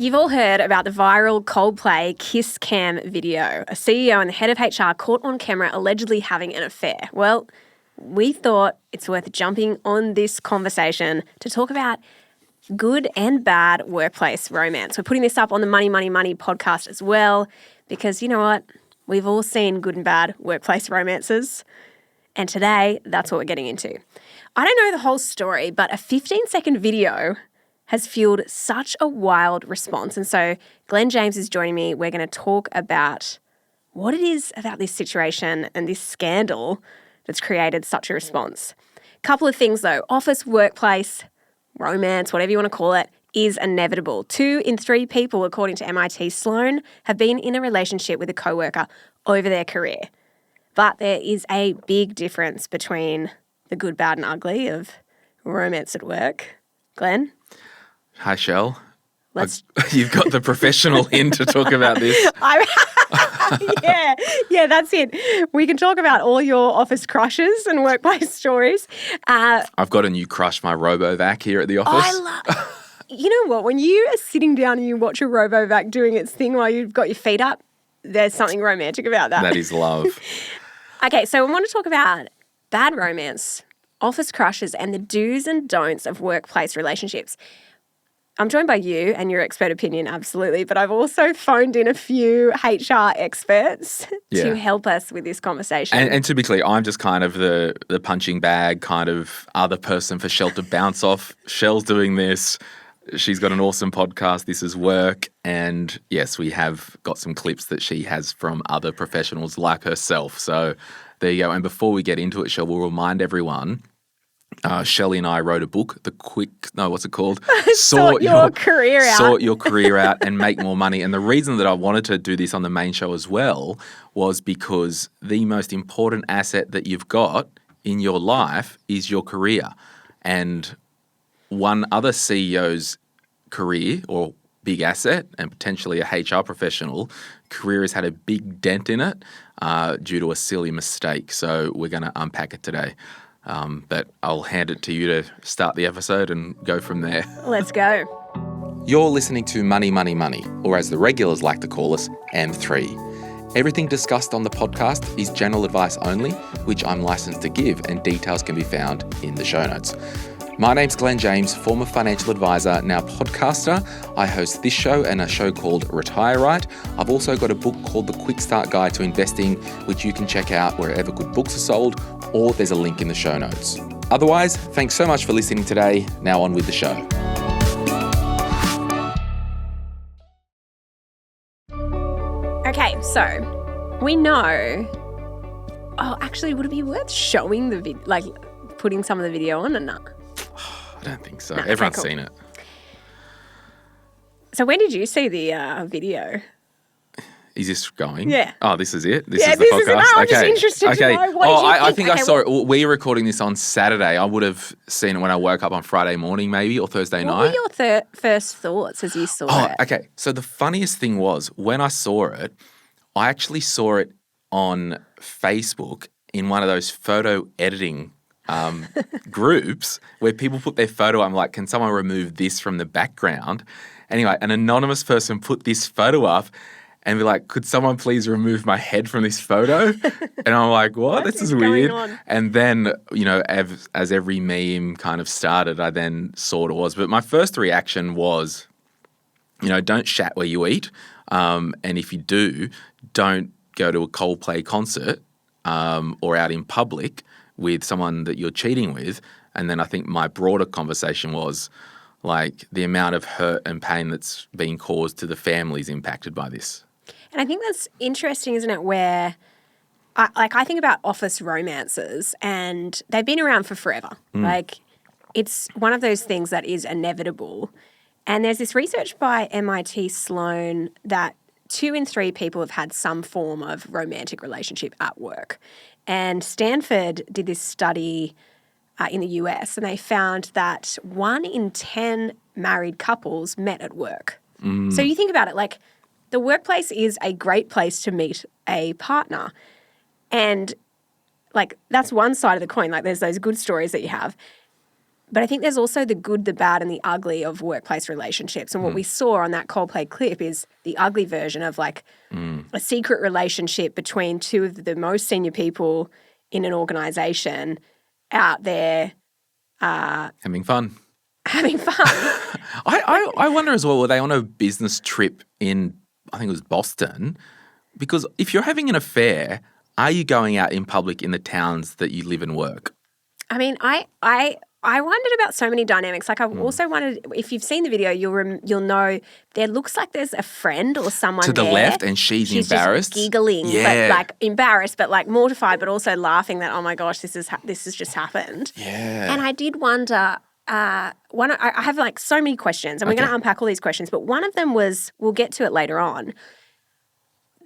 You've all heard about the viral Coldplay kiss cam video. A CEO and the head of HR caught on camera allegedly having an affair. Well, we thought it's worth jumping on this conversation to talk about good and bad workplace romance. We're putting this up on the Money, Money, Money podcast as well because you know what? We've all seen good and bad workplace romances. And today, that's what we're getting into. I don't know the whole story, but a 15-second video has fueled such a wild response. And so Glenn James is joining me. We're going to talk about what it is about this situation and this scandal that's created such a response. Couple of things though. Office, workplace, romance, whatever you want to call it, is inevitable. 2 in 3 people, according to MIT Sloan, have been in a relationship with a coworker over their career. But there is a big difference between the good, bad and ugly of romance at work. Glenn? Hi, Shell. You've got the professional in to talk about this. Yeah, that's it. We can talk about all your office crushes and workplace stories. I've got a new crush, my RoboVac here at the office. You know what? When you are sitting down and you watch a RoboVac doing its thing while you've got your feet up, there's something romantic about that. That is love. Okay, so I want to talk about bad romance, office crushes, and the do's and don'ts of workplace relationships. I'm joined by you and your expert opinion, absolutely, but I've also phoned in a few HR experts to help us with this conversation. And to be clear, I'm just kind of the punching bag kind of other person for Shell to bounce off. Shell's doing this. She's got an awesome podcast, This Is Work. And yes, we have got some clips that she has from other professionals like herself. So there you go. And before we get into it, Shell, we'll remind everyone, Shelley and I wrote a book, what's it called? Sort your career out. Sort your career out and make more money. And the reason that I wanted to do this on the main show as well was because the most important asset that you've got in your life is your career. And one other CEO's career or big asset and potentially a HR professional career has had a big dent in it due to a silly mistake. So we're going to unpack it today. But I'll hand it to you to start the episode and go from there. Let's go. You're listening to Money, Money, Money, or as the regulars like to call us, M3. Everything discussed on the podcast is general advice only, which I'm licensed to give, and details can be found in the show notes. My name's Glenn James, former financial advisor, now podcaster. I host this show and a show called Retire Right. I've also got a book called The Quick Start Guide to Investing, which you can check out wherever good books are sold, or there's a link in the show notes. Otherwise, thanks so much for listening today. Now on with the show. Okay, so we know. Oh, actually, would it be worth showing the video, like putting some of the video on or not? I don't think so. Everyone's seen it. So when did you see the video? Is this going? Yeah. Oh, this is it? This is the this podcast? Is it. Oh, I'm just interested to know what did you think? I think I saw it. We're recording this on Saturday. I would have seen it when I woke up on Friday morning maybe or Thursday night. What were your first thoughts as you saw it? Okay. So the funniest thing was when I saw it, I actually saw it on Facebook in one of those photo editing groups where people put their photo. I'm like, can someone remove this from the background? Anyway, an anonymous person put this photo up and be like, could someone please remove my head from this photo? And I'm like, what? This is weird. And then, you know, as every meme kind of started, I then saw what it was. But my first reaction was, you know, don't shat where you eat. And if you do, don't go to a Coldplay concert or out in public with someone that you're cheating with. And then I think my broader conversation was like the amount of hurt and pain that's being caused to the families impacted by this. And I think that's interesting, isn't it, where I think about office romances and they've been around for forever. Like it's one of those things that is inevitable. And there's this research by MIT Sloan that 2 in 3 people have had some form of romantic relationship at work. And Stanford did this study in the US and they found that 1 in 10 married couples met at work. So you think about it, like the workplace is a great place to meet a partner. And like that's one side of the coin, like there's those good stories that you have. But I think there's also the good, the bad, and the ugly of workplace relationships. And what we saw on that Coldplay clip is the ugly version of like a secret relationship between two of the most senior people in an organisation out there Having fun. having fun. I wonder as well, were they on a business trip in, I think it was Boston? Because if you're having an affair, are you going out in public in the towns that you live and work? I mean, I wondered about so many dynamics. Like, I've also wondered, if you've seen the video, you'll know there looks like there's a friend or someone to the there. left, and she's embarrassed, just giggling, Yeah. but like embarrassed, but like mortified, but also laughing that, oh my gosh, this has just happened. Yeah. And I did wonder. I have like so many questions, and we're going to unpack all these questions. But one of them was, we'll get to it later on,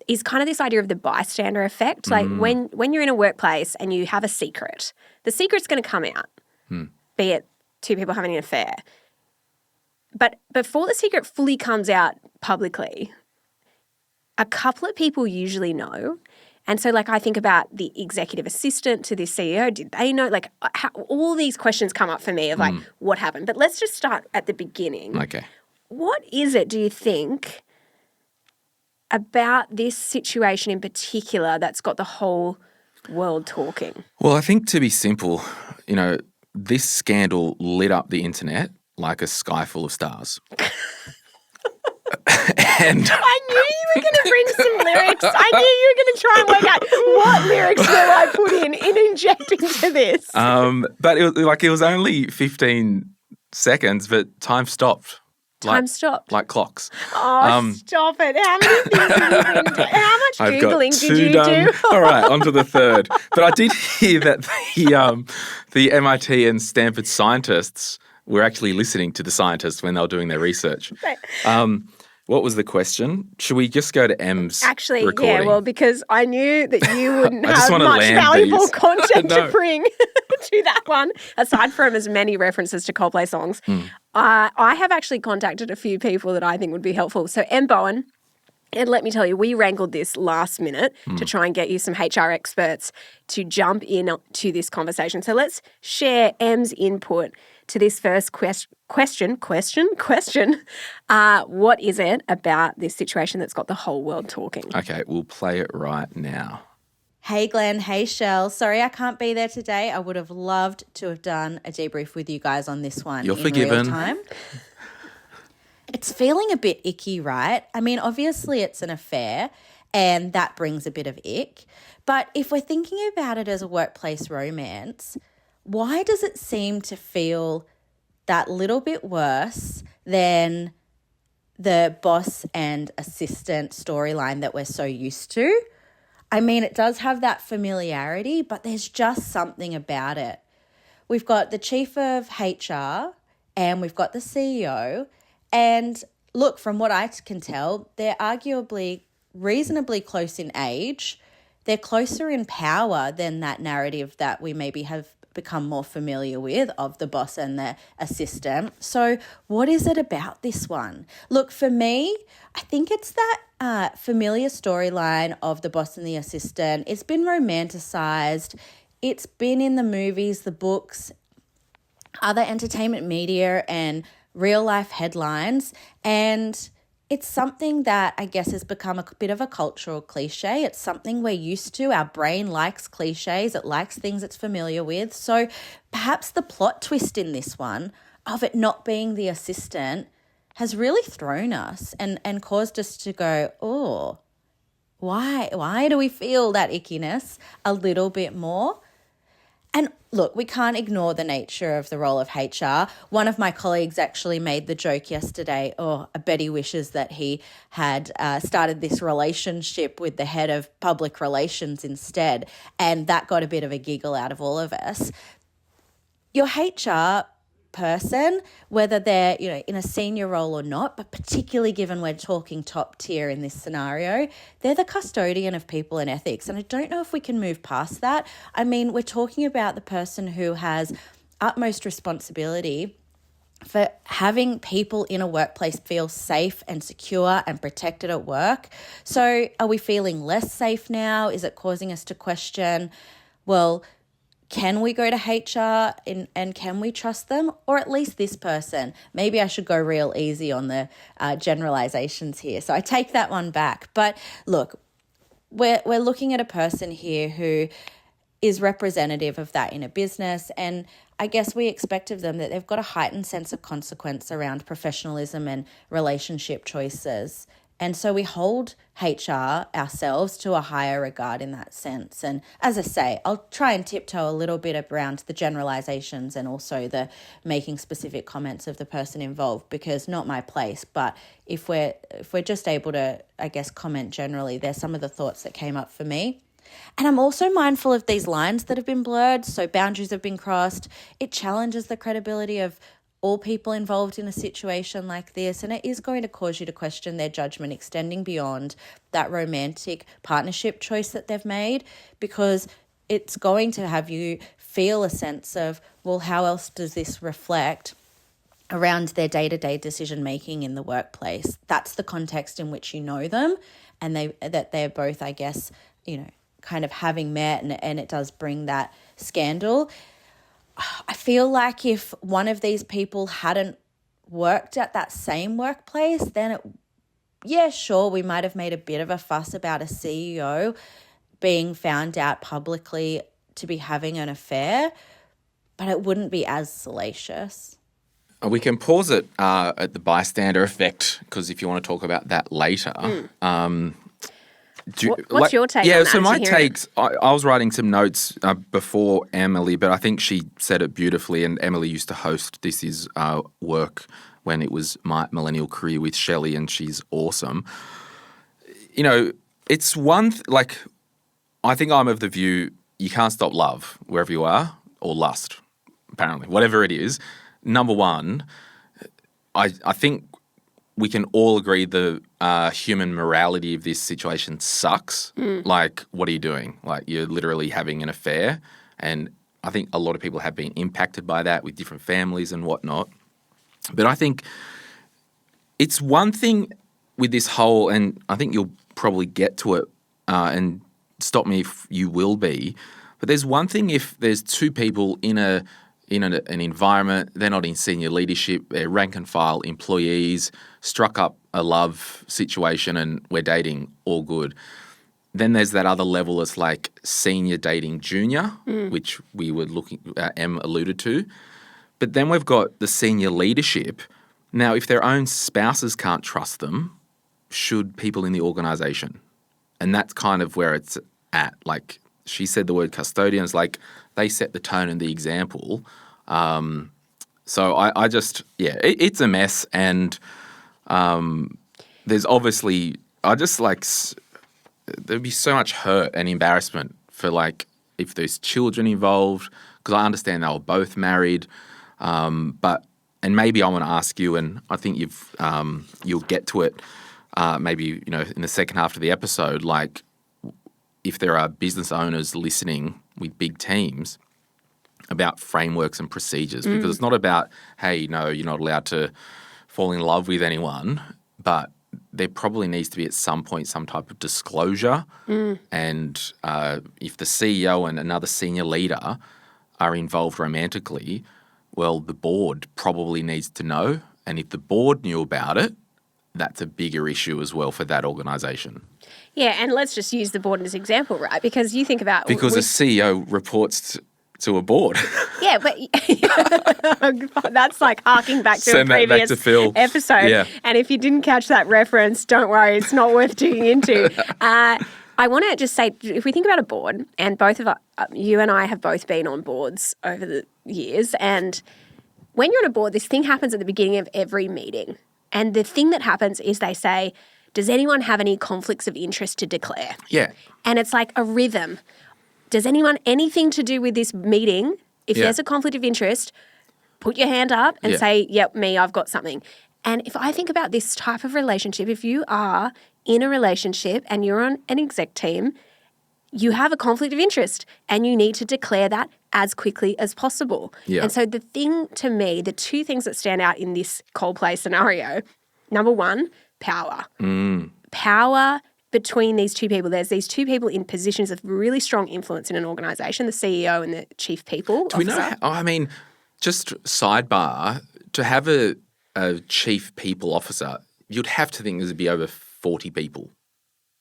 is kind of this idea of the bystander effect. Like when you're in a workplace and you have a secret, the secret's going to come out, be it two people having an affair. But before the secret fully comes out publicly, a couple of people usually know. And so, like, I think about the executive assistant to the CEO. Did they know? Like, all these questions come up for me of, like, what happened? But let's just start at the beginning. Okay. What is it, do you think, about this situation in particular that's got the whole world talking? Well, I think, to be simple, this scandal lit up the internet like a sky full of stars. And I knew you were going to bring some lyrics. I knew you were going to try and work out what lyrics will I put in inject into this. But it was only 15 seconds, but time stopped. Time stopped. Like clocks. Oh, stop it. How many things have you been doing? How much I've got Googling two did you done. do? All right, on to the third. But I did hear that the MIT and Stanford scientists were actually listening to the scientists when they were doing their research. Right. What was the question? Should we just go to M's recording? Yeah, well, because I knew that you wouldn't I just have wanna much land valuable these. content No. to bring to that one, aside from as many references to Coldplay songs. I have actually contacted a few people that I think would be helpful. So M. Bowen, and let me tell you, we wrangled this last minute to try and get you some HR experts to jump in to this conversation. So let's share M's input to this first question. What is it about this situation that's got the whole world talking? Okay, we'll play it right now. Hey Glenn, hey Shell. Sorry I can't be there today. I would have loved to have done a debrief with you guys on this one. You're in forgiven. Real time. It's feeling a bit icky, right? I mean, obviously it's an affair and that brings a bit of ick. But if we're thinking about it as a workplace romance, why does it seem to feel that little bit worse than the boss and assistant storyline that we're so used to? I mean, it does have that familiarity, but there's just something about it. We've got the chief of HR and we've got the CEO. And look, from what I can tell, they're arguably reasonably close in age. They're closer in power than that narrative that we maybe have become more familiar with of the boss and the assistant. So what is it about this one? Look, for me, I think it's that familiar storyline of the boss and the assistant. It's been romanticized. It's been in the movies, the books, other entertainment media and real life headlines. And it's something that I guess has become a bit of a cultural cliche. It's something we're used to. Our brain likes cliches. It likes things it's familiar with. So perhaps the plot twist in this one of it not being the assistant has really thrown us and caused us to go, oh, why do we feel that ickiness a little bit more? And look, we can't ignore the nature of the role of HR. One of my colleagues actually made the joke yesterday, I bet he wishes that he had started this relationship with the head of public relations instead. And that got a bit of a giggle out of all of us. Your HR person, whether they're in a senior role or not, but particularly given we're talking top tier in this scenario, they're the custodian of people and ethics. And I don't know if we can move past that. I mean, we're talking about the person who has utmost responsibility for having people in a workplace feel safe and secure and protected at work. So are we feeling less safe now? Is it causing us to question, well, can we go to HR and can we trust them? Or at least this person? Maybe I should go real easy on the generalizations here. So I take that one back. But look, we're looking at a person here who is representative of that in a business, and I guess we expect of them that they've got a heightened sense of consequence around professionalism and relationship choices. And so we hold HR ourselves to a higher regard in that sense. And as I say, I'll try and tiptoe a little bit around the generalizations and also the making specific comments of the person involved, because not my place. But if we're just able to, I guess, comment generally, there's some of the thoughts that came up for me. And I'm also mindful of these lines that have been blurred, so boundaries have been crossed. It challenges the credibility of all people involved in a situation like this, and it is going to cause you to question their judgment extending beyond that romantic partnership choice that they've made, because it's going to have you feel a sense of, well, how else does this reflect around their day-to-day decision-making in the workplace? That's the context in which you know them, and that they're both, I guess, kind of having met, and it does bring that scandal. I feel like if one of these people hadn't worked at that same workplace, then sure, we might have made a bit of a fuss about a CEO being found out publicly to be having an affair, but it wouldn't be as salacious. We can pause it at the bystander effect, because if you want to talk about that later. What's your take on Yeah, that? so my takes, I was writing some notes before Emily, but I think she said it beautifully, and Emily used to host This Is Work when it was My Millennial Career with Shelley, and she's awesome. It's I think I'm of the view you can't stop love wherever you are, or lust, apparently, whatever it is. Number one, I think we can all agree the human morality of this situation sucks. Like, what are you doing? Like, you're literally having an affair. And I think a lot of people have been impacted by that with different families and whatnot. But I think it's one thing with this whole, and I think you'll probably get to it and stop me if you will be, but there's one thing if there's two people in an environment, they're not in senior leadership, they're rank and file employees, struck up a love situation and we're dating, all good. Then there's that other level that's like senior dating junior, which we were Em alluded to. But then we've got the senior leadership. Now, if their own spouses can't trust them, should people in the organisation? And that's kind of where it's at. Like, she said the word custodians, like they set the tone and the example. So I just, it's a mess. And there's obviously, there'd be so much hurt and embarrassment for like if there's children involved, because I understand they were both married. And maybe I want to ask you, and I think you'll get to it maybe, in the second half of the episode, like if there are business owners listening with big teams about frameworks and procedures, because it's not about, hey, no, you're not allowed to fall in love with anyone, but there probably needs to be at some point some type of disclosure. And if the CEO and another senior leader are involved romantically, well, the board probably needs to know. And if the board knew about it, that's a bigger issue as well for that organisation. Yeah, and let's just use the board as an example, right? Because you think about... Because a CEO reports to a board. Yeah, but that's like harking back to Send a previous that back to Phil. episode. Yeah. And if you didn't catch that reference, don't worry, it's not worth digging into. I want to just say, if we think about a board, and both of us, you and I have both been on boards over the years, and when you're on a board, this thing happens at the beginning of every meeting. And the thing that happens is they say, does anyone have any conflicts of interest to declare? Yeah. And it's like a rhythm. Does anyone anything to do with this meeting? If there's a conflict of interest, put your hand up and say, yep, me, I've got something. And if I think about this type of relationship, if you are in a relationship and you're on an exec team, you have a conflict of interest and you need to declare that as quickly as possible. Yeah. And so the thing to me, the two things that stand out in this Coldplay scenario, number one, power. Power between these two people. There's these two people in positions of really strong influence in an organisation, the CEO and the chief people Do we know? officer. I mean, just sidebar, to have a chief people officer, you'd have to think there'd be over 40 people.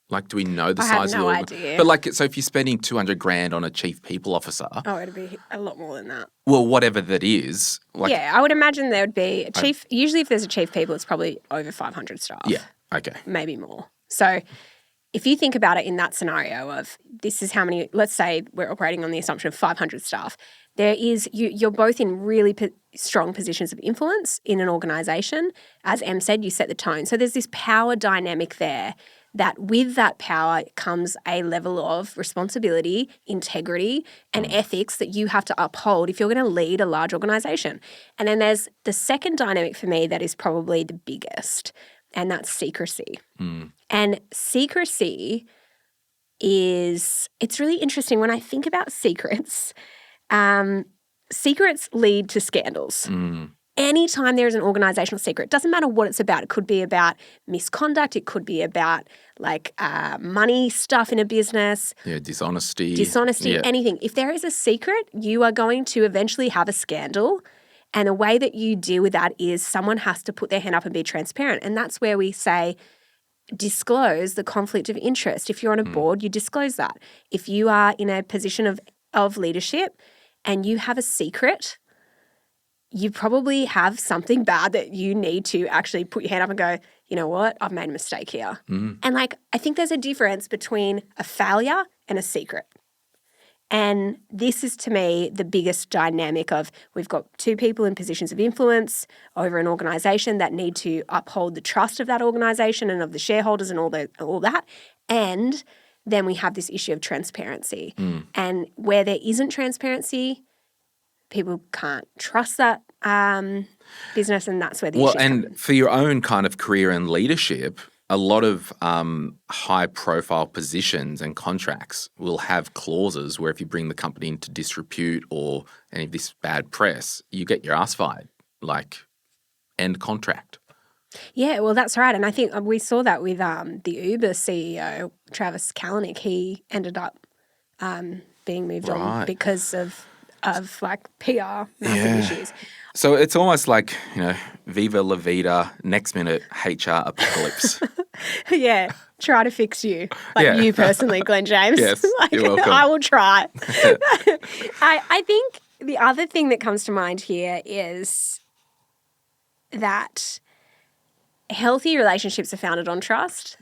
Like, do we know the I have size no of idea. But like, so if you're spending $200,000 on a chief people officer, Oh, it'd be a lot more than that. well, whatever that is, like, Yeah, I would imagine there would be a chief. Usually, if there's a chief people, it's probably over 500 staff. yeah, okay, Maybe more. So if you think about it in that scenario of this is how many, let's say we're operating on the assumption of 500 staff, there is, you're both in really strong positions of influence in an organisation. As Em said, you set the tone. So there's this power dynamic there that with that power comes a level of responsibility, integrity, and ethics that you have to uphold if you're going to lead a large organisation. And then there's the second dynamic for me that is probably the biggest, and that's secrecy. And secrecy it's really interesting. When I think about secrets, secrets lead to scandals. Anytime there is an organizational secret, it doesn't matter what it's about. It could be about misconduct. It could be about like money stuff in a business. yeah, dishonesty, yeah. Anything. If there is a secret, you are going to eventually have a scandal. And the way that you deal with that is someone has to put their hand up and be transparent. And that's where we say disclose the conflict of interest. If you're on a board, you disclose that. If you are in a position of leadership and you have a secret, you probably have something bad that you need to actually put your hand up and go, you know what, I've made a mistake here. And like, I think there's a difference between a failure and a secret. And this is, to me, the biggest dynamic of we've got two people in positions of influence over an organisation that need to uphold the trust of that organisation and of the shareholders and all that. And then we have this issue of transparency. And where there isn't transparency, people can't trust that business, and that's where the issues come in. And for your own kind of career and leadership, a lot of high-profile positions and contracts will have clauses where if you bring the company into disrepute or any of this bad press, you get your ass fired, like end contract. Yeah, well, that's right. And I think we saw that with the Uber CEO, Travis Kalanick. He ended up being moved on because of like PR massive issues. So it's almost like, Viva La Vida, next minute HR apocalypse. Yeah, try to fix you. Like you personally, Glenn James. Yes, like, you're welcome. I will try. I think the other thing that comes to mind here is that healthy relationships are founded on trust.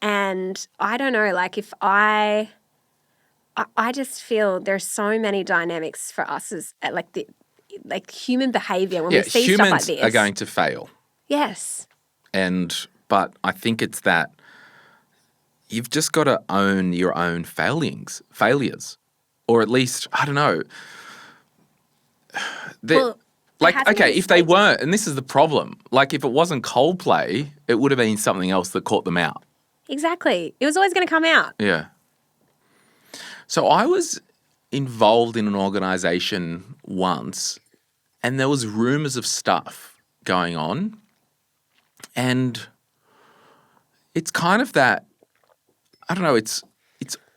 And I don't know, like if I just feel there's so many dynamics for us as like human behavior when we see stuff like this. Humans are going to fail. Yes. But I think it's that you've just got to own your own failures. Or at least, I don't know. If they weren't, and this is the problem, like if it wasn't Coldplay, it would have been something else that caught them out. Exactly. It was always going to come out. Yeah. So I was involved in an organisation once and there was rumours of stuff going on, and it's kind of that, I don't know, it's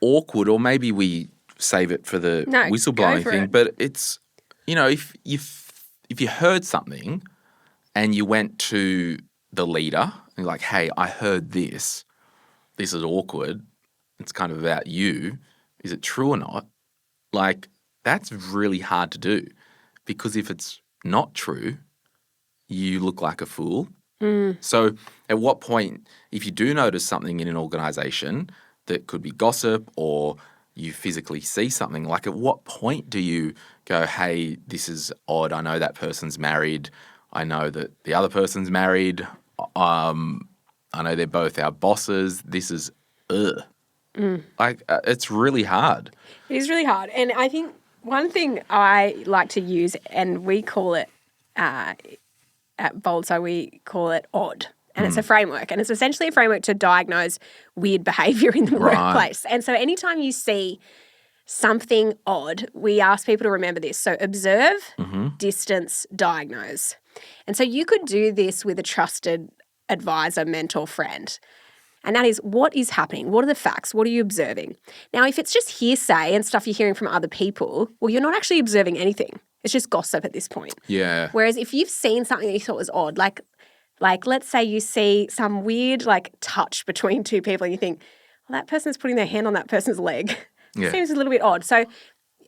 awkward, or maybe we save it for the whistleblowing thing, but it's, if you heard something and you went to the leader and you're like, hey, I heard this is awkward, it's kind of about you, is it true or not? Like, that's really hard to do, because if it's not true, you look like a fool. So at what point, if you do notice something in an organisation that could be gossip or you physically see something, like at what point do you go, hey, this is odd, I know that person's married, I know that the other person's married, I know they're both our bosses, this is like, it's really hard. It is really hard. And I think one thing I like to use, and we call it at Bolso, we call it ODD. And it's a framework. And it's essentially a framework to diagnose weird behaviour in the workplace. And so anytime you see something odd, we ask people to remember this. So observe, distance, diagnose. And so you could do this with a trusted advisor, mentor, friend. And that is, what is happening? What are the facts? What are you observing? Now, if it's just hearsay and stuff you're hearing from other people, well, you're not actually observing anything. It's just gossip at this point. Yeah. Whereas if you've seen something that you thought was odd, like let's say you see some weird touch between two people and you think, well, that person's putting their hand on that person's leg. Yeah. Seems a little bit odd. So,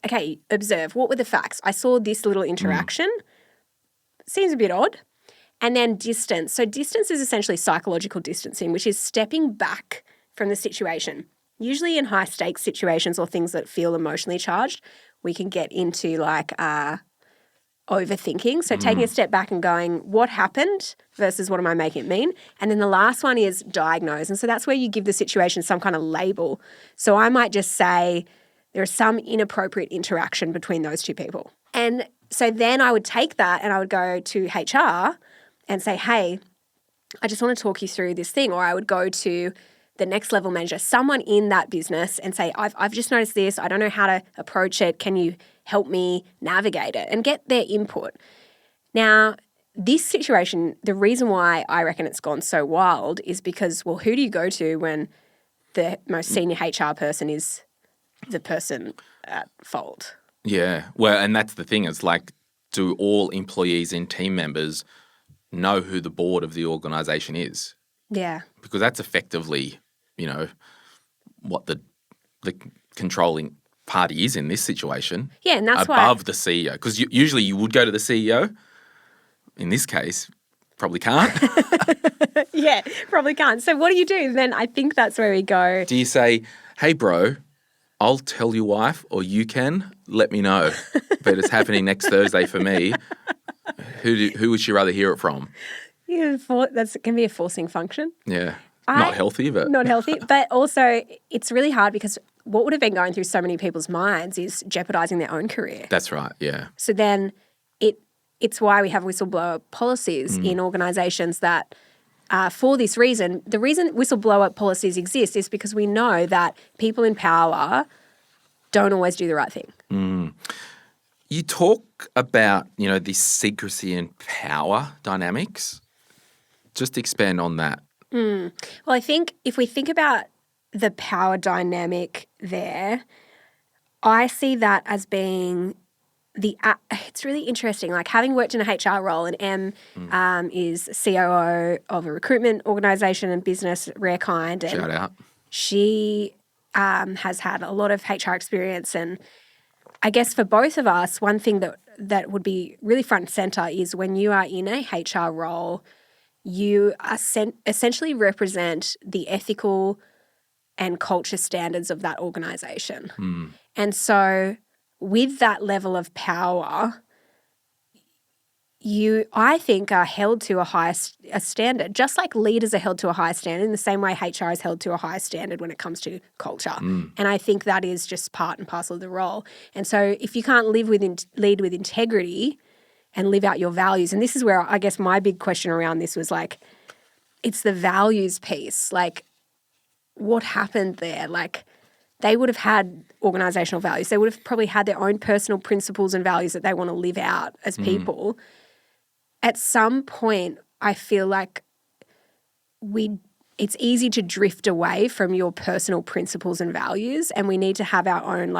okay, observe. What were the facts? I saw this little interaction. Seems a bit odd. And then distance. So distance is essentially psychological distancing, which is stepping back from the situation. Usually in high stakes situations or things that feel emotionally charged, we can get into overthinking. So taking a step back and going, what happened versus what am I making it mean? And then the last one is diagnose. And so that's where you give the situation some kind of label. So I might just say there is some inappropriate interaction between those two people. And so then I would take that and I would go to HR and say, hey, I just want to talk you through this thing. Or I would go to the next level manager, someone in that business, and say, I've just noticed this. I don't know how to approach it. Can you help me navigate it? And get their input. Now, this situation, the reason why I reckon it's gone so wild is because, well, who do you go to when the most senior HR person is the person at fault? Yeah. Well, and that's the thing. It's do all employees and team members know who the board of the organisation is? Yeah. Because that's effectively, what the controlling party is in this situation. Yeah, and that's above the CEO. Because usually you would go to the CEO. In this case, probably can't. Yeah, probably can't. So what do you do? Then I think that's where we go. Do you say, hey, bro, I'll tell your wife, or you can let me know, but it's happening next Thursday for me. Who would she rather hear it from? Yeah, that can be a forcing function. Yeah. Not healthy, but... Not healthy. But also, it's really hard because what would have been going through so many people's minds is jeopardising their own career. That's right, yeah. So then it's why we have whistleblower policies in organisations that for this reason. The reason whistleblower policies exist is because we know that people in power don't always do the right thing. You talk about, this secrecy and power dynamics. Just expand on that. Well, I think if we think about the power dynamic there, I see that as being it's really interesting. Having worked in a HR role, and Em is COO of a recruitment organisation and business, rare kind. And Shout out. She has had a lot of HR experience, and I guess for both of us, one thing that would be really front and centre is when you are in a HR role, you are essentially represent the ethical and culture standards of that organisation. And so with that level of power, you, I think, are held to a standard, just like leaders are held to a higher standard in the same way HR is held to a higher standard when it comes to culture. And I think that is just part and parcel of the role. And so if you can't lead with integrity and live out your values, and this is where I guess my big question around this was it's the values piece. What happened there? They would have had organisational values. They would have probably had their own personal principles and values that they want to live out as people. At some point, I feel like it's easy to drift away from your personal principles and values, and we need to have our own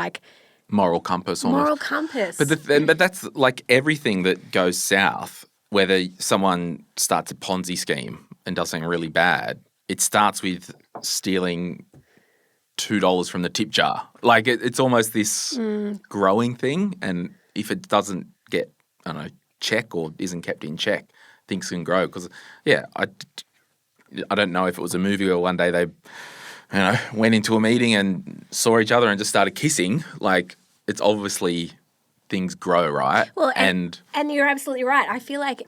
moral compass almost. moral compass. But that's everything that goes south, whether someone starts a Ponzi scheme and does something really bad, it starts with stealing $2 from the tip jar. It's almost this growing thing, and if it doesn't get, check or isn't kept in check, things can grow. Because, I don't know if it was a movie or one day they, went into a meeting and saw each other and just started kissing. It's obviously things grow, right? Well, and you're absolutely right. I feel like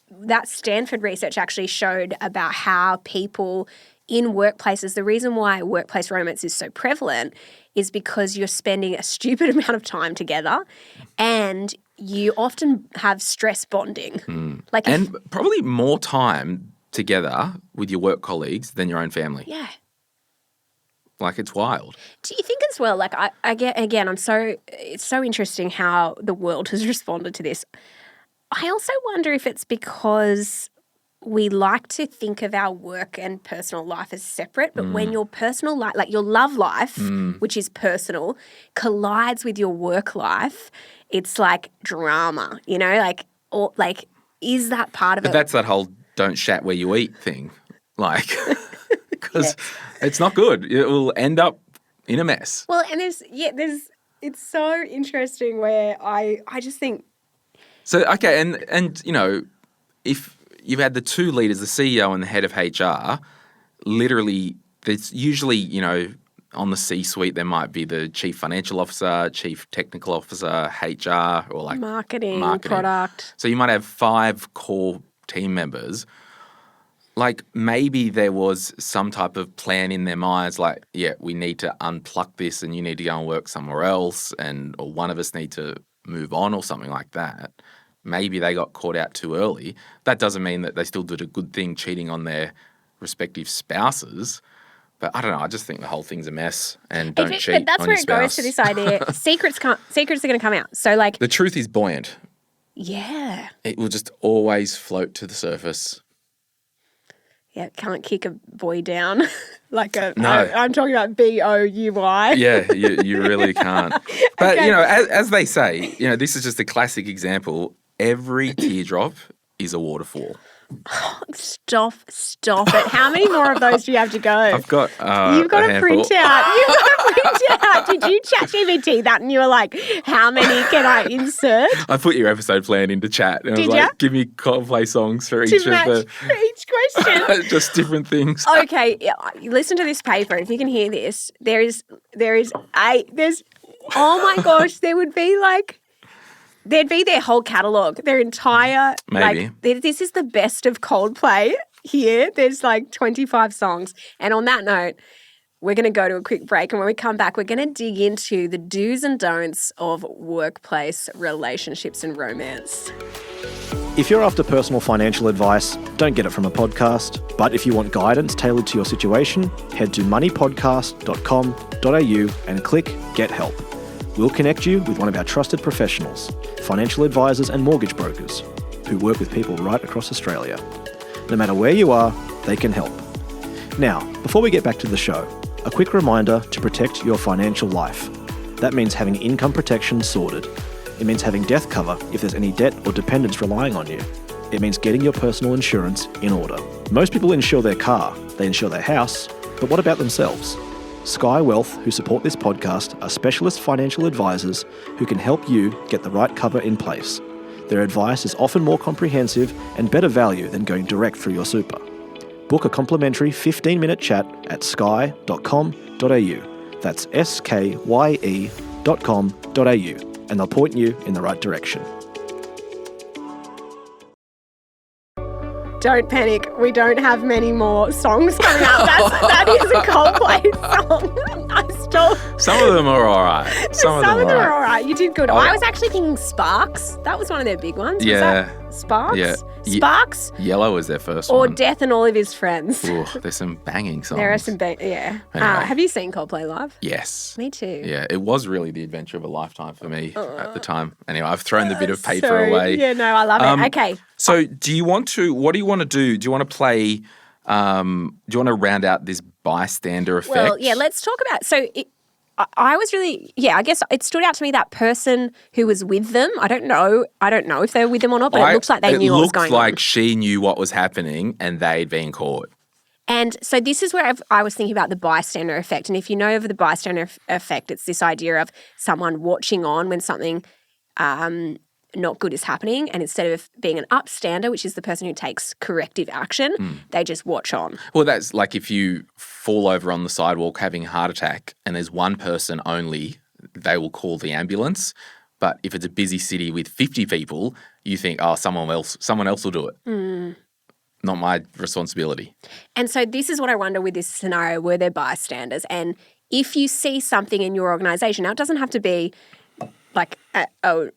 that Stanford research actually showed about how people in workplaces, the reason why workplace romance is so prevalent is because you're spending a stupid amount of time together and you often have stress bonding. And probably more time together with your work colleagues than your own family. Yeah. It's wild. Do you think as well, it's so interesting how the world has responded to this. I also wonder if it's because we like to think of our work and personal life as separate, but when your personal life, like your love life, which is personal, collides with your work life, it's like drama, you know, like is that part of it? But that's that whole don't shat where you eat thing, like, because it's not good. It will end up in a mess. Well, and it's so interesting where I just think. So, okay, and you know, if you've had the two leaders, the CEO and the head of HR, literally there's usually, you know, on the C-suite there might be the chief financial officer, chief technical officer, HR, or like marketing. Product. So you might have 5 core team members. Like maybe there was some type of plan in their minds like, yeah, we need to unplug this and you need to go and work somewhere else or one of us need to move on or something like that. Maybe they got caught out too early. That doesn't mean that they still did a good thing cheating on their respective spouses. But I don't know. I just think the whole thing's a mess and don't cheat But that's on where your it goes spouse. to this idea. Secrets are going to come out. So like. The truth is buoyant. Yeah. It will just always float to the surface. Yeah, can't kick a boy down like a. No. I'm talking about BOUY. Yeah, you really can't. But, you know, as they say, you know, this is just a classic example. Every teardrop is a waterfall. Stop it. How many more of those do you have to go? I've got You've got a a handful. printout. You've got a printout. Did you ChatGPT that and you were like, how many can I insert? I put your episode plan into chat and I was Did like, ya? give me Coldplay songs for each To of match the for each question. just different things. Okay, listen to this paper. If you can hear this, there's oh my gosh, there'd be their whole catalogue, their entire, Maybe. This is the best of Coldplay here. There's like 25 songs. And on that note, we're going to go to a quick break. And when we come back, we're going to dig into the do's and don'ts of workplace relationships and romance. If you're after personal financial advice, don't get it from a podcast. But if you want guidance tailored to your situation, head to moneypodcast.com.au and click Get Help. We'll connect you with one of our trusted professionals, financial advisors and mortgage brokers, who work with people right across Australia. No matter where you are, they can help. Now, before we get back to the show, a quick reminder to protect your financial life. That means having income protection sorted. It means having death cover if there's any debt or dependents relying on you. It means getting your personal insurance in order. Most people insure their car, they insure their house, but what about themselves? Sky Wealth, who support this podcast, are specialist financial advisors who can help you get the right cover in place. Their advice is often more comprehensive and better value than going direct through your super. Book a complimentary 15-minute chat at sky.com.au. That's skye.com.au, and they'll point you in the right direction. Don't panic. We don't have many more songs coming out. That is a Coldplay song. I stole. Some of them are all right. Some of them are are all right. You did good. Oh. I was actually thinking Sparks. That was one of their big ones. Yeah. Was that Sparks? Yeah. Sparks? Yellow was their first Or one. Death and All of His Friends. Ooh, there's some banging songs. There are some, yeah. Anyway. Have you seen Coldplay live? Yes. Me too. Yeah, it was really the adventure of a lifetime for me at the time. Anyway, I've thrown the bit of paper away. Yeah, no, I love it. Okay. So what do you want to do? Do you want to play, do you want to round out this bystander effect? Well, yeah, let's talk about, I was really, I guess it stood out to me, that person who was with them. I don't know if they were with them or not, but it looks like they knew what was going on. It looked like she knew what was happening and they'd been caught. And so this is where I was thinking about the bystander effect. And if you know of the bystander effect, it's this idea of someone watching on when something not good is happening, and instead of being an upstander, which is the person who takes corrective action, they just watch on. Well, that's like if you fall over on the sidewalk having a heart attack and there's one person only, they will call the ambulance. But if it's a busy city with 50 people, you think, oh, someone else will do it. Not my responsibility. And so this is what I wonder with this scenario, were there bystanders? And if you see something in your organisation, now it doesn't have to be like a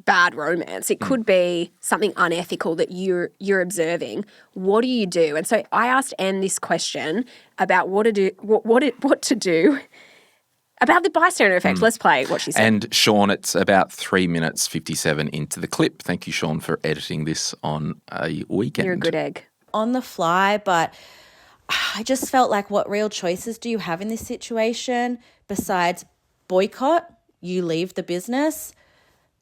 bad romance. It could be something unethical that you're observing. What do you do? And so I asked Anne this question about what to do about the bystander effect. Let's play what she said. And Sean, it's about 3 minutes 57 into the clip. Thank you, Sean, for editing this on a weekend. You're a good egg. on the fly, but I just felt like, what real choices do you have in this situation besides boycott? You leave the business,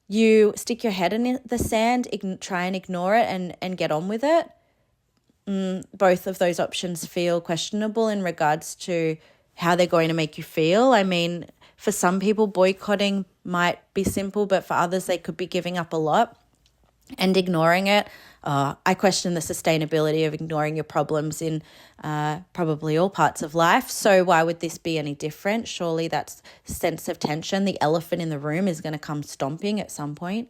you stick your head in the sand, try and ignore it and get on with it. Both of those options feel questionable in regards to how they're going to make you feel. I mean, for some people, boycotting might be simple, but for others, they could be giving up a lot and ignoring it. I question the sustainability of ignoring your problems in probably all parts of life. So why would this be any different? Surely that sense of tension, the elephant in the room, is going to come stomping at some point.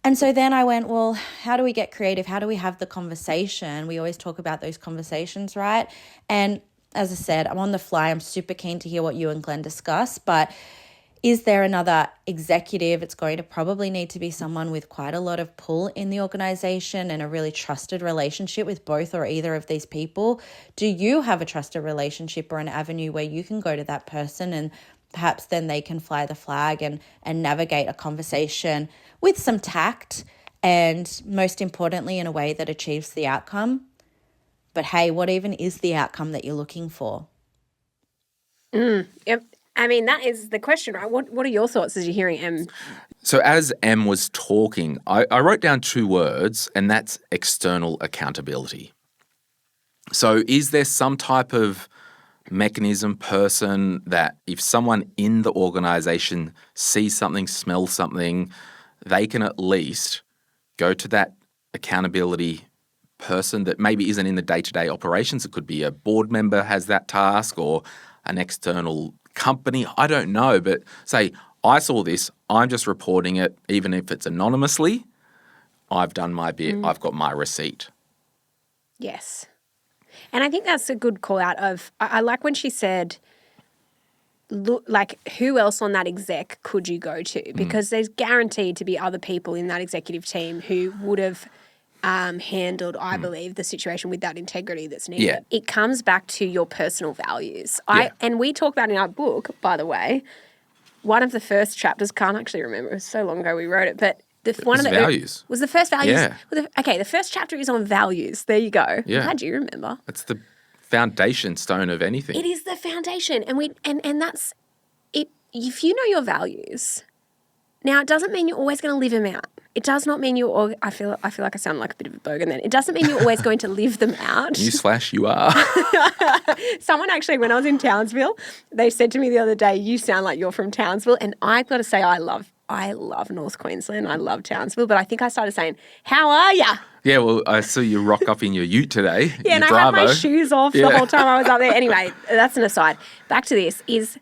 And so then I went, well, how do we get creative? How do we have the conversation? We always talk about those conversations, right? And as I said, I'm on the fly. I'm super keen to hear what you and Glenn discuss, but is there another executive? It's going to probably need to be someone with quite a lot of pull in the organization and a really trusted relationship with both or either of these people. Do you have a trusted relationship or an avenue where you can go to that person and perhaps then they can fly the flag and navigate a conversation with some tact and, most importantly, in a way that achieves the outcome? But hey, what even is the outcome that you're looking for? Yep. I mean, that is the question, right? What are your thoughts as you're hearing Em? So as Em was talking, I wrote down 2 words, and that's external accountability. So is there some type of mechanism, person, that if someone in the organisation sees something, smells something, they can at least go to that accountability person that maybe isn't in the day-to-day operations? It could be a board member has that task or an external company, I don't know, but say, I saw this, I'm just reporting it, even if it's anonymously, I've done my bit, I've got my receipt. Yes. And I think that's a good call out of, I like when she said, look, like, who else on that exec could you go to? Because there's guaranteed to be other people in that executive team who would have handled, I believe, the situation with that integrity that's needed. Yeah. It comes back to your personal values. Yeah. And we talk about in our book, by the way, one of the first chapters, can't actually remember, it was so long ago we wrote it, but one of the values. Was the first values? Yeah. Okay, the first chapter is on values. There you go. Yeah. I'm glad you remember. It's the foundation stone of anything. It is the foundation. And that's it. If you know your values, now it doesn't mean you're always going to live them out. It does not mean I feel like I sound like a bit of a bogan then. It doesn't mean you're always going to live them out. Newsflash, you are. Someone actually, when I was in Townsville, they said to me the other day, you sound like you're from Townsville. And I've got to say, I love North Queensland. I love Townsville. But I think I started saying, how are ya? Yeah, well, I saw you rock up in your ute today. Yeah, and I had my shoes off the whole time I was up there. Anyway, that's an aside. Back to this is,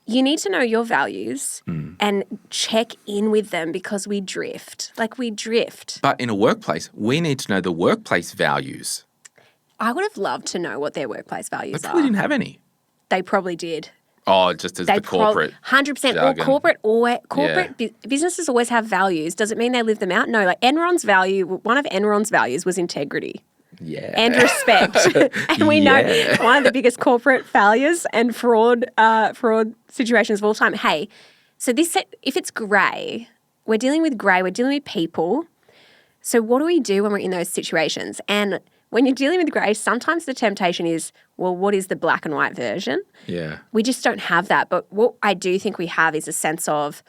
you need to know your values and check in with them, because we drift. Like, we drift. But in a workplace, we need to know the workplace values. I would have loved to know what their workplace values They probably didn't have any. They probably did. Oh, just as the corporate 100%. jargon. Or businesses always have values. Does it mean they live them out? No. Like one of Enron's values was integrity. Yeah. And respect. And we know one of the biggest corporate failures and fraud situations of all time. Hey, so if it's grey, we're dealing with people. So what do we do when we're in those situations? And when you're dealing with grey, sometimes the temptation is, well, what is the black and white version? Yeah. We just don't have that. But what I do think we have is a sense of,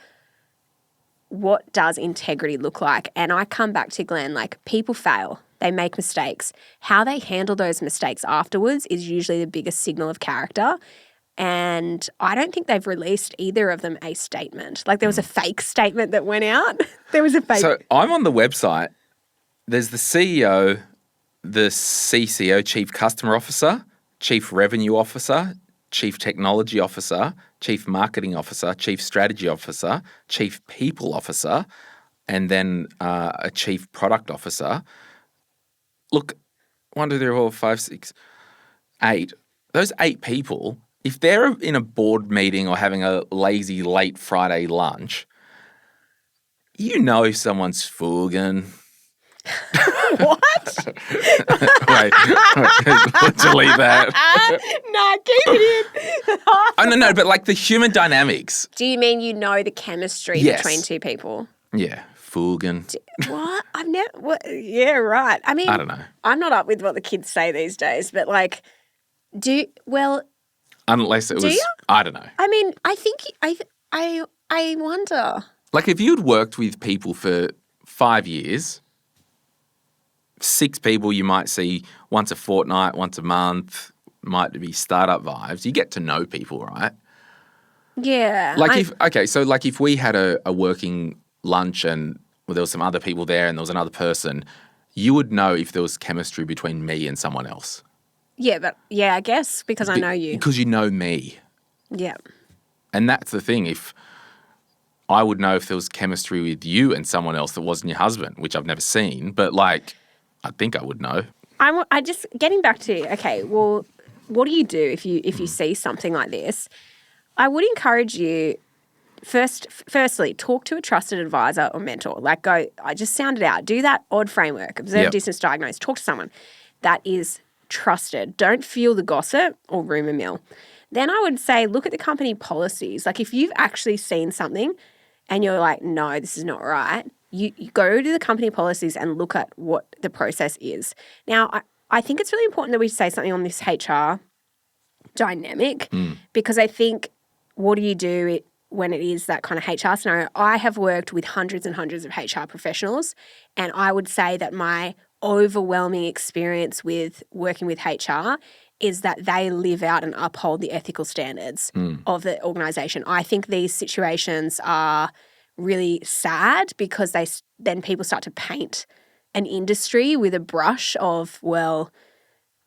what does integrity look like? And I come back to Glenn, like, people fail. They make mistakes. How they handle those mistakes afterwards is usually the biggest signal of character. And I don't think they've released either of them a statement. Like, there was a fake statement that went out. There was a fake. So I'm on the website. There's the CEO, the CCO, Chief Customer Officer, Chief Revenue Officer, Chief Technology Officer, Chief Marketing Officer, Chief Strategy Officer, Chief People Officer, and then a Chief Product Officer. Look, 1, 2, 3, 4, 5, 6, 8. Those 8 people, if they're in a board meeting or having a lazy late Friday lunch, you know if someone's fooling. What? Wait, let's delete that. Nah, keep it in. Oh, no, but like the human dynamics. Do you mean you know the chemistry Yes. between two people? Yeah, Fugen. What? I've never. What? Yeah, right. I mean, I don't know. I'm not up with what the kids say these days, but like, Unless it Do was, you? I don't know. I mean, I think I wonder. Like if you'd worked with people for 5 years, 6 people you might see once a fortnight, once a month, might be startup vibes. You get to know people, right? Yeah. Like if we had a working lunch and there was some other people there and there was another person, you would know if there was chemistry between me and someone else. Yeah, but I guess because I know you. Because you know me. Yeah. And that's the thing. If I would know if there was chemistry with you and someone else that wasn't your husband, which I've never seen, but like I think I would know. I just getting back to okay. Well, what do you do if you see something like this? I would encourage you firstly talk to a trusted advisor or mentor. Like I just sound it out. Do that odd framework. Observe, distance, diagnose. Talk to someone that is trusted. Don't feel the gossip or rumor mill. Then I would say look at the company policies. Like if you've actually seen something and you're like, no, this is not right, you go to the company policies and look at what the process is. Now, I think it's really important that we say something on this HR dynamic because I think what do you do when it is that kind of HR scenario? I have worked with hundreds and hundreds of HR professionals, and I would say that my overwhelming experience with working with HR is that they live out and uphold the ethical standards of the organisation. I think these situations are really sad because then people start to paint an industry with a brush of, well,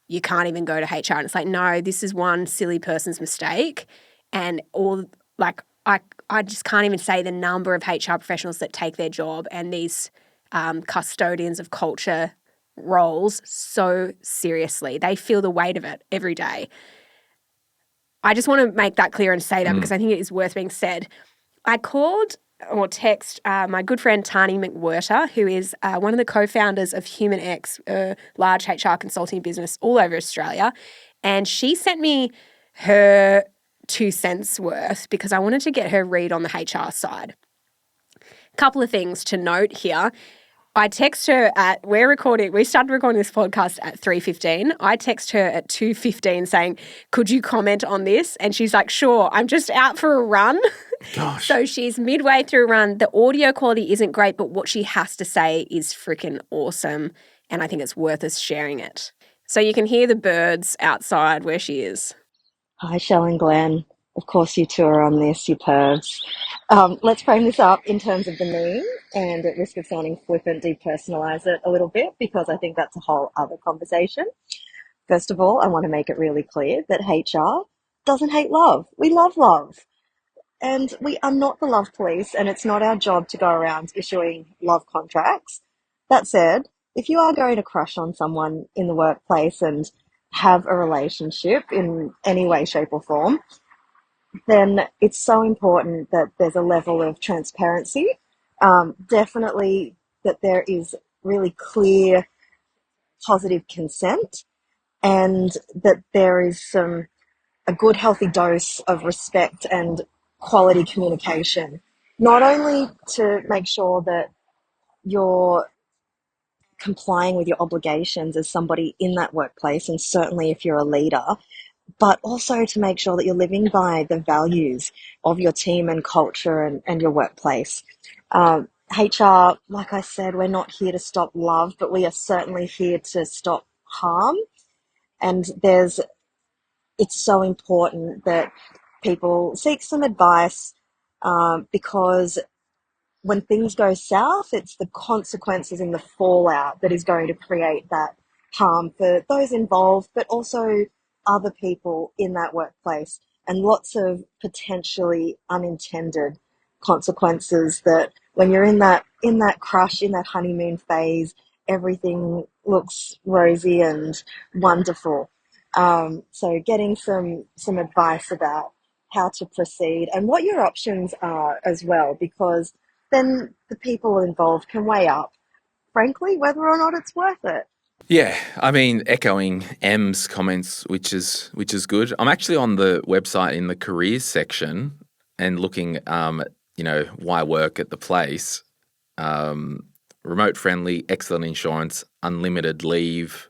you can't even go to HR. And it's like, no, this is one silly person's mistake. And I just can't even say the number of HR professionals that take their job and these custodians of culture roles so seriously. They feel the weight of it every day. I just want to make that clear and say that because I think it is worth being said. I called or text my good friend Tani McWhirter, who is one of the co-founders of HumanX, a large HR consulting business all over Australia, and she sent me her 2 cents worth because I wanted to get her read on the HR side. Couple of things to note here. I text her we started recording this podcast at 3:15. I text her at 2:15 saying, could you comment on this? And she's like, sure, I'm just out for a run. Gosh. So she's midway through a run. The audio quality isn't great, but what she has to say is freaking awesome. And I think it's worth us sharing it. So you can hear the birds outside where she is. Hi, Shell and Glenn. Of course, you two are on this, you pervs. Let's frame this up in terms of the meme and at risk of sounding flippant, depersonalize it a little bit because I think that's a whole other conversation. First of all, I want to make it really clear that HR doesn't hate love. We love love. And we are not the love police, and it's not our job to go around issuing love contracts. That said, if you are going to crush on someone in the workplace and have a relationship in any way, shape, or form, then it's so important that there's a level of transparency. Definitely that there is really clear positive consent and that there is a good healthy dose of respect and quality communication, not only to make sure that you're complying with your obligations as somebody in that workplace, and certainly if you're a leader, but also to make sure that you're living by the values of your team and culture and your workplace. HR, like I said, we're not here to stop love, but we are certainly here to stop harm. And it's so important that people seek some advice because when things go south, it's the consequences and the fallout that is going to create that harm for those involved, but also other people in that workplace, and lots of potentially unintended consequences that when you're in that crush, in that honeymoon phase, everything looks rosy and wonderful. So getting some advice about how to proceed and what your options are as well, because then the people involved can weigh up, frankly, whether or not it's worth it. Yeah, I mean, echoing M's comments, which is good. I'm actually on the website in the careers section and looking, why work at the place. remote friendly, excellent insurance, unlimited leave,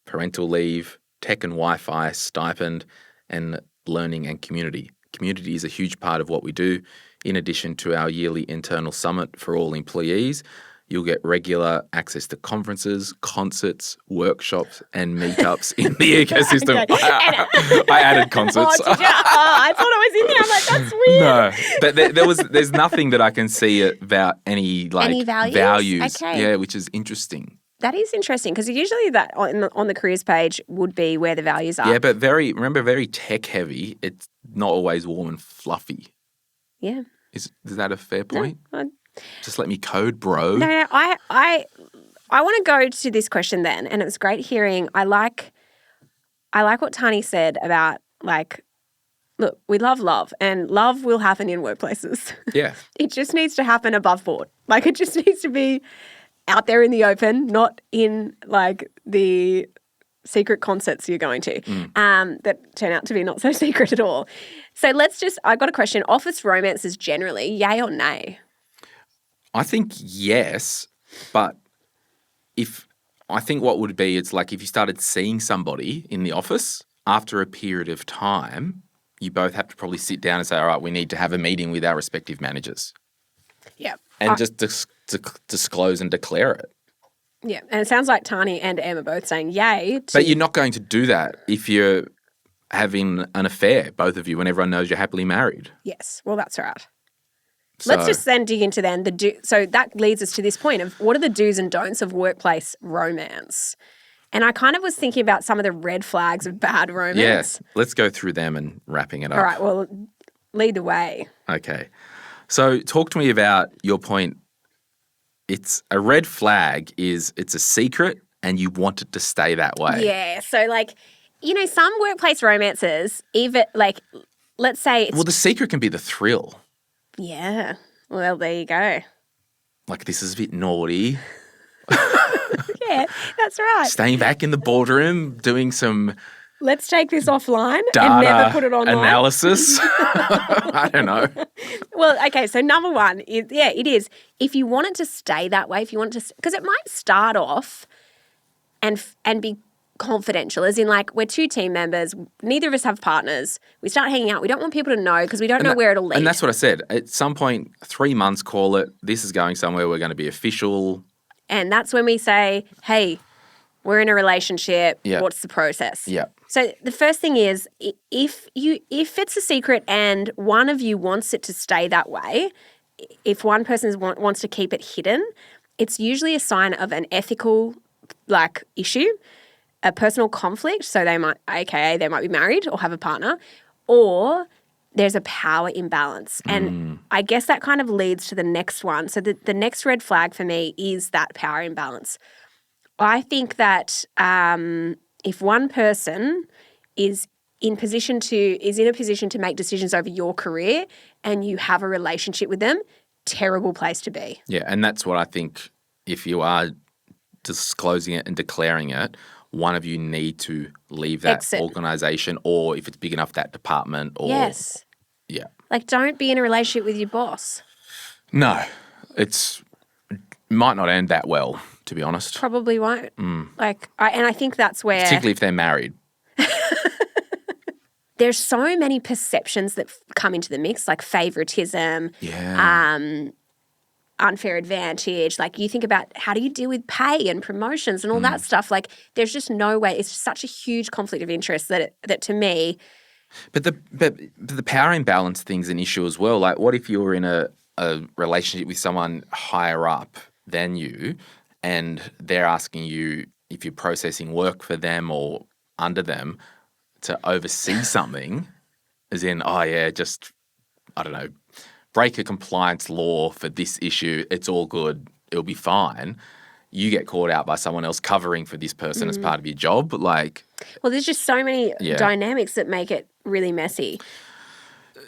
parental leave, tech and Wi-Fi, stipend, and learning and community. Community is a huge part of what we do. In addition to our yearly internal summit for all employees, you'll get regular access to conferences, concerts, workshops, and meetups in the ecosystem. Okay. I added concerts. Oh, did you? I thought it was in there. I'm like, that's weird. No, but there's nothing that I can see about any values. Okay. Yeah, which is interesting. That is interesting because usually that on the careers page would be where the values are. Yeah, but very tech heavy. It's not always warm and fluffy. Yeah. Is that a fair point? No, Just let me code, bro. No, I want to go to this question then, and it was great hearing. I like what Tani said about look, we love, and love will happen in workplaces. Yeah. It just needs to happen above board. It just needs to be out there in the open, not in the secret concerts you're going to that turn out to be not so secret at all. So I got a question. Office romances generally, yay or nay? I think yes, but I think what would be, it's like if you started seeing somebody in the office after a period of time, you both have to probably sit down and say, all right, we need to have a meeting with our respective managers. Yeah. And just disclose and declare it. Yeah, and it sounds like Tani and Em are both saying yay. But you're not going to do that if you're having an affair, both of you, when everyone knows you're happily married. Yes, well, that's right. So, Let's just then dig into so that leads us to this point of what are the do's and don'ts of workplace romance? And I kind of was thinking about some of the red flags of bad romance. Yes, let's go through them and wrapping it up. All right, well, lead the way. Okay. So talk to me about your point. It's a red flag it's a secret and you want it to stay that way. Yeah, so some workplace romances, even let's say it's... Well, the secret can be the thrill. Yeah, well, there you go. This is a bit naughty. Yeah, that's right. Staying back in the boardroom, doing some Let's take this offline data and never put it online. analysis. I don't know. Well, okay, so number one is, it is. If you want it to stay that way, because it might start off and be confidential, as in we're two team members, neither of us have partners, we start hanging out, we don't want people to know because we don't know where it'll lead. And that's what I said. At some point, 3 months, call it, this is going somewhere, we're going to be official. And that's when we say, hey, we're in a relationship, what's the process? Yeah. So the first thing is if it's a secret and one of you wants it to stay that way, if one person wants to keep it hidden, it's usually a sign of an ethical issue, a personal conflict. So they might be married or have a partner, or there's a power imbalance. And I guess that kind of leads to the next one. So the next red flag for me is that power imbalance. I think that if one person is in a position to make decisions over your career and you have a relationship with them, terrible place to be. Yeah, and that's what I think. If you are disclosing it and declaring it, one of you need to leave that organisation, or if it's big enough, that department. Or yes. Yeah. Don't be in a relationship with your boss. No, it might not end that well, to be honest. Probably won't. And I think that's where... Particularly if they're married. There's so many perceptions that come into the mix, like favoritism, unfair advantage. You think about how do you deal with pay and promotions and all that stuff. There's just no way. It's such a huge conflict of interest that to me... But the power imbalance thing's an issue as well. What if you're in a relationship with someone higher up than you and they're asking you if you're processing work for them or under them to oversee something, as in, just, I don't know, break a compliance law for this issue, it's all good, it'll be fine. You get called out by someone else covering for this person as part of your job. Well, there's just so many dynamics that make it really messy.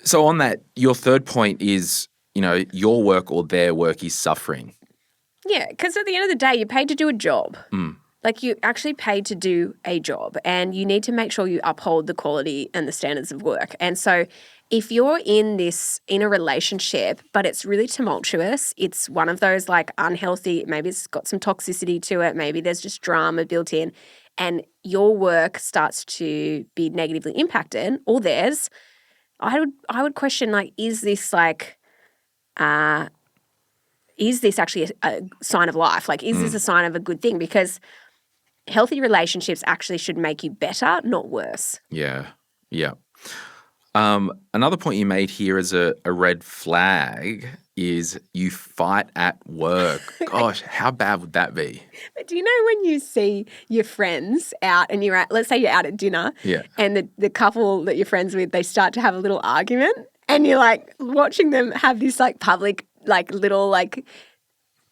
So on that, your third point is, your work or their work is suffering. Yeah, because at the end of the day, you're paid to do a job. You're actually paid to do a job, and you need to make sure you uphold the quality and the standards of work. And so if you're in a relationship, but it's really tumultuous, it's one of those like unhealthy, maybe it's got some toxicity to it, maybe there's just drama built in, and your work starts to be negatively impacted, or theirs, I would question, like, is this actually a sign of life? Like, is this a sign of a good thing? Because healthy relationships actually should make you better, not worse. Yeah. Yeah. Another point you made here as a red flag is you fight at work. Gosh, how bad would that be? But do you know when you see your friends out and you're at, let's say you're out at dinner, Yeah. and the couple that you're friends with, they start to have a little argument, and you're like watching them have this like public, like little like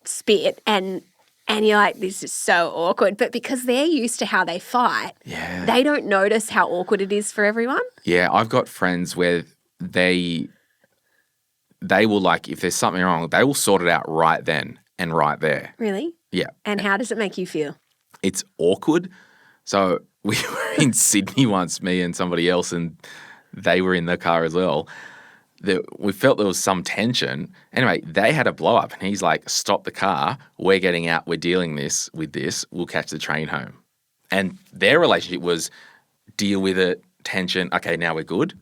spit, and you're like, this is so awkward. But because they're used to how they fight, they don't notice how awkward it is for everyone. Yeah, I've got friends where they will, like, if there's something wrong, they will sort it out right then and right there. Really? Yeah. And how does it make you feel? It's awkward. So we were in Sydney once, me and somebody else, and they were in the car as well. We felt there was some tension. Anyway, they had a blow up, and he's like, stop the car. We're getting out. We're dealing with this. We'll catch the train home. And their relationship was deal with it, tension. Okay, now we're good.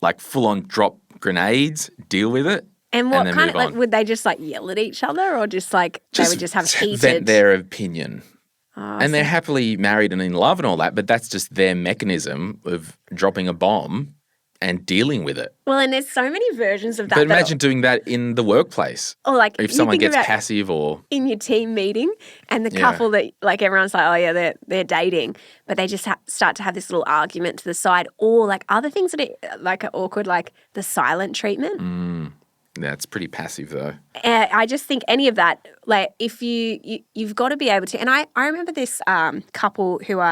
Like full on drop grenades, deal with it. And what then kind of, move like, on. Would they just like yell at each other, or just like they would just have heated? Vent their opinion. And they're happily married and in love and all that, but that's just their mechanism of dropping a bomb and dealing with it. Well, and there's so many versions of that. But imagine doing that in the workplace. Or like if you someone think gets about passive or in your team meeting, and the couple that like everyone's like, oh yeah, they're dating, but they just start to have this little argument to the side, or like other things that are awkward, like the silent treatment. That's pretty passive though. I just think any of that, like if you've got to be able to. And I remember this couple who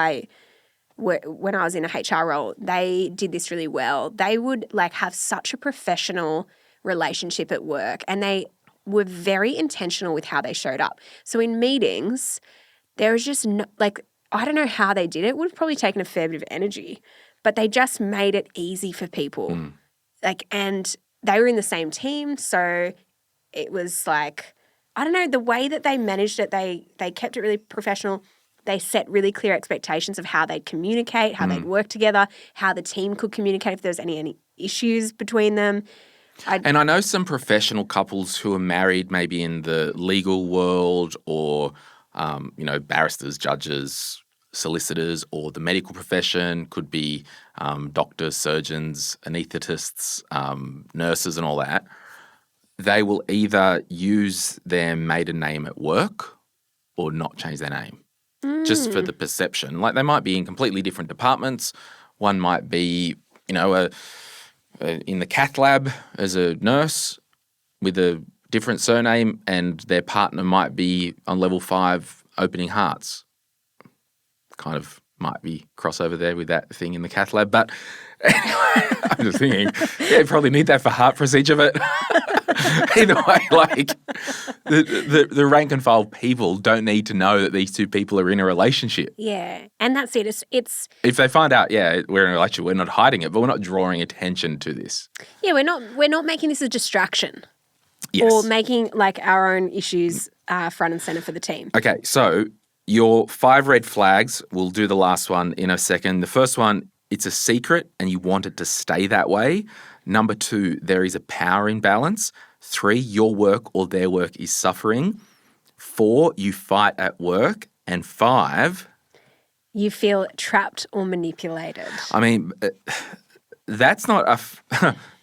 when I was in a HR role, they did this really well. They would like have such a professional relationship at work, and they were very intentional with how they showed up. So in meetings, there was just no, like, I don't know how they did it. It would have probably taken a fair bit of energy, but they just made it easy for people. Like, and they were in the same team, so it was like, I don't know, the way that they managed it, they kept it really professional. They set really clear expectations of how they'd communicate, how they'd work together, how the team could communicate if there was any issues between them. And I know some professional couples who are married maybe in the legal world or, barristers, judges, solicitors, or the medical profession, could be doctors, surgeons, anaesthetists, nurses and all that. They will either use their maiden name at work or not change their name. Just for the perception. Like they might be in completely different departments. One might be, in the cath lab as a nurse with a different surname, and their partner might be on level 5 opening hearts. Kind of might be crossover there with that thing in the cath lab. But anyway, I'm just thinking, you probably need that for heart procedure, but either way, like the rank and file people don't need to know that these two people are in a relationship. Yeah, and that's it. It's if they find out, we're in a relationship, we're not hiding it, but we're not drawing attention to this. Yeah, we're not making this a distraction. Yes. Or making like our own issues front and center for the team. Okay, so your 5 red flags, we'll do the last one in a second. The first one, it's a secret and you want it to stay that way. Number 2, there is a power imbalance. 3, your work or their work is suffering. 4, you fight at work. And 5, you feel trapped or manipulated. I mean, that's not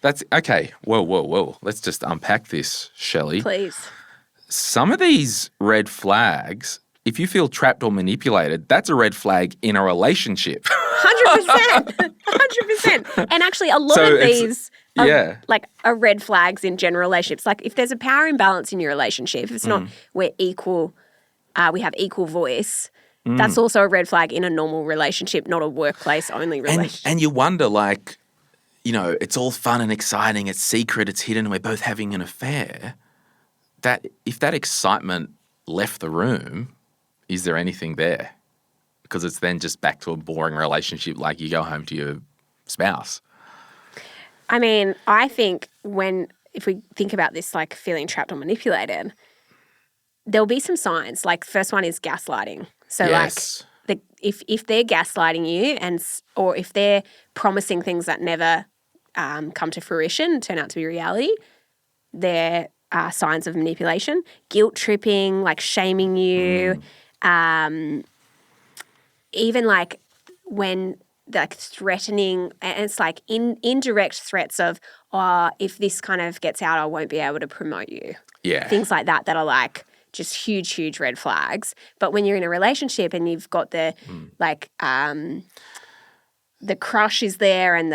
that's okay. Whoa. Let's just unpack this, Shelley. Please. Some of these red flags, if you feel trapped or manipulated, that's a red flag in a relationship. 100%. 100%. And actually, a lot of these are red flags in general relationships. Like if there's a power imbalance in your relationship, if it's not we're equal, we have equal voice, that's also a red flag in a normal relationship, not a workplace only relationship. And you wonder, like, it's all fun and exciting, it's secret, it's hidden, and we're both having an affair. That if that excitement left the room, is there anything there? Because it's then just back to a boring relationship, like you go home to your spouse. I mean, I think if we think about this like feeling trapped or manipulated, there'll be some signs. Like first one is gaslighting. So Yes. like if they're gaslighting you or if they're promising things that never come to fruition, turn out to be reality, there are signs of manipulation. Guilt tripping, like shaming you, even like when like threatening, and it's like indirect threats of, if this kind of gets out, I won't be able to promote you. Yeah. Things like that are like just huge, huge red flags. But when you're in a relationship and you've got the the crush is there and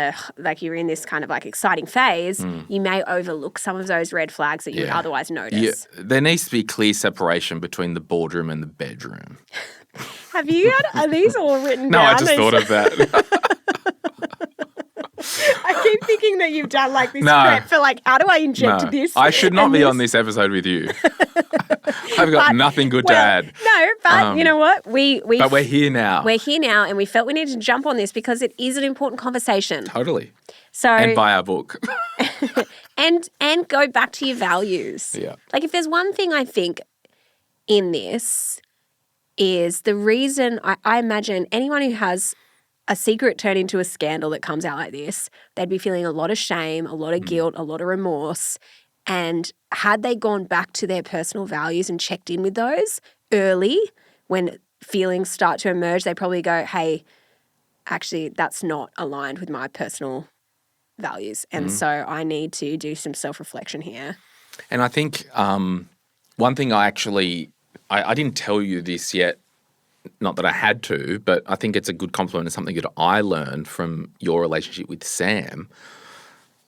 you're in this kind of like exciting phase, you may overlook some of those red flags that you would otherwise notice. Yeah. There needs to be clear separation between the boardroom and the bedroom. Have you are these all written No, down? I just thought of that. I keep thinking that you've done like this No. prep for like, how do I inject No, this? I should not and be on this episode with you. I've got nothing good to Well, add. No, but you know what? But we're here now. We're here now, and we felt we needed to jump on this because it is an important conversation. Totally. So And buy our book. and go back to your values. Yeah. Like if there's one thing I think in this is the reason I imagine anyone who has a secret turn into a scandal that comes out like this, they'd be feeling a lot of shame, a lot of guilt, a lot of remorse. And had they gone back to their personal values and checked in with those early, when feelings start to emerge, they probably go, hey, actually, that's not aligned with my personal values. And so I need to do some self-reflection here. And I think one thing I didn't tell you this yet, not that I had to, but I think it's a good compliment and something that I learned from your relationship with Sam.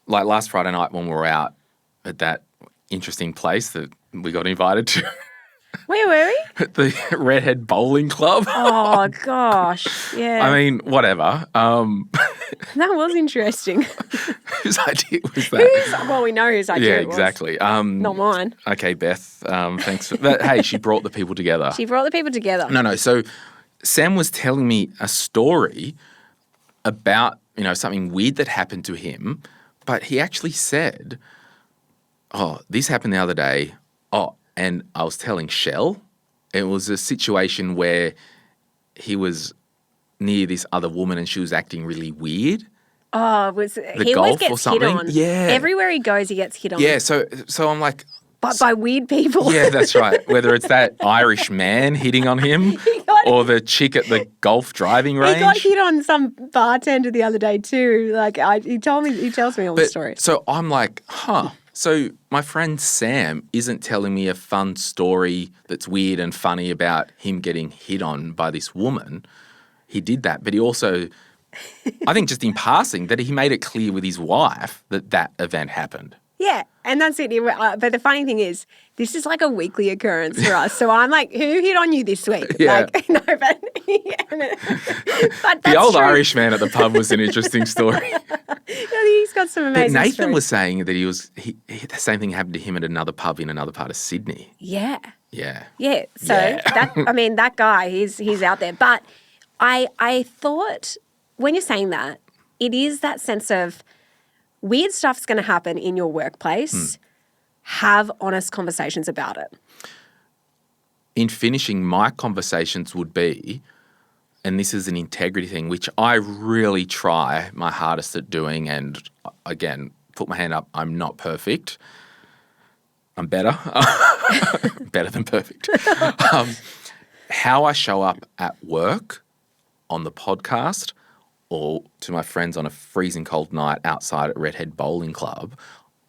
Like last Friday night when we were out at that interesting place that we got invited to. Where were we? At the Redhead Bowling Club. Oh, gosh. Yeah. I mean, whatever. That was interesting. Whose idea was that? Well, we know whose idea Yeah, it was. exactly. Not mine. Okay, Beth, thanks. But hey, she brought the people together. She brought the people together. No. So Sam was telling me a story about, something weird that happened to him, but he actually said, this happened the other day. And I was telling Shell, it was a situation where he was near this other woman and she was acting really weird. Oh, he always golf or gets something? hit on. Yeah. Everywhere he goes, he gets hit on. Yeah, so I'm like, But by weird people. yeah, that's right. Whether it's that Irish man hitting on him or the chick at the golf driving range. He got hit on some bartender the other day too. Like he tells me all the story. So I'm like, So my friend Sam isn't telling me a fun story that's weird and funny about him getting hit on by this woman. He did that, but he also, I think just in passing, that he made it clear with his wife that event happened. Yeah, and that's it. But the funny thing is, this is like a weekly occurrence for us. So I'm like, who hit on you this week? Yeah. Like, no, but that's The old true. Irish man at the pub was an interesting story. He's got some But amazing Nathan stories. was saying that he the same thing happened to him at another pub in another part of Sydney. Yeah. Yeah. Yeah. So that guy, he's out there. But I thought when you're saying that, it is that sense of weird stuff's going to happen in your workplace. Have honest conversations about it. In finishing, my conversations would be, and this is an integrity thing, which I really try my hardest at doing, and again, put my hand up, I'm not perfect. I'm better. Better than perfect. How I show up at work, on the podcast, or to my friends on a freezing cold night outside at Redhead Bowling Club,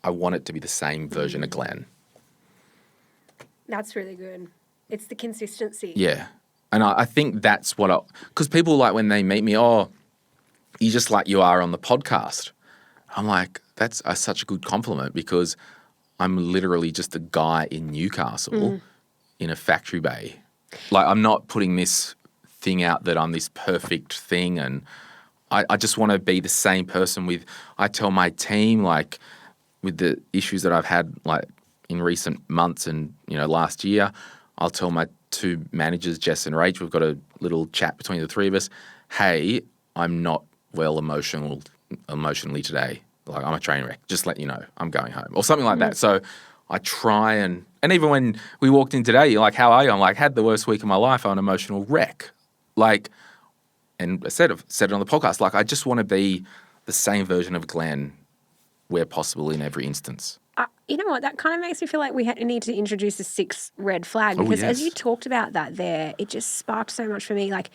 I want it to be the same version of Glenn. That's really good. It's the consistency. Yeah. And I think that's what because people like when they meet me, you just like you are on the podcast. I'm like, that's such a good compliment because I'm literally just a guy in Newcastle in a factory bay. Like I'm not putting this thing out that I'm this perfect thing, and I just want to be the same person I tell my team, like with the issues that I've had like in recent months and, last year, I'll tell my two managers, Jess and Rach, we've got a little chat between the three of us. Hey, I'm not well emotionally today. like, I'm a train wreck. Just let you know, I'm going home or something like that. So I try and even when we walked in today, you're like, how are you? I'm like, had the worst week of my life. I'm an emotional wreck. Like, and I said it on the podcast, like, I just want to be the same version of Glenn where possible in every instance. You know what? That kind of makes me feel like we need to introduce a 6th red flag because as you talked about that there, it just sparked so much for me. Like,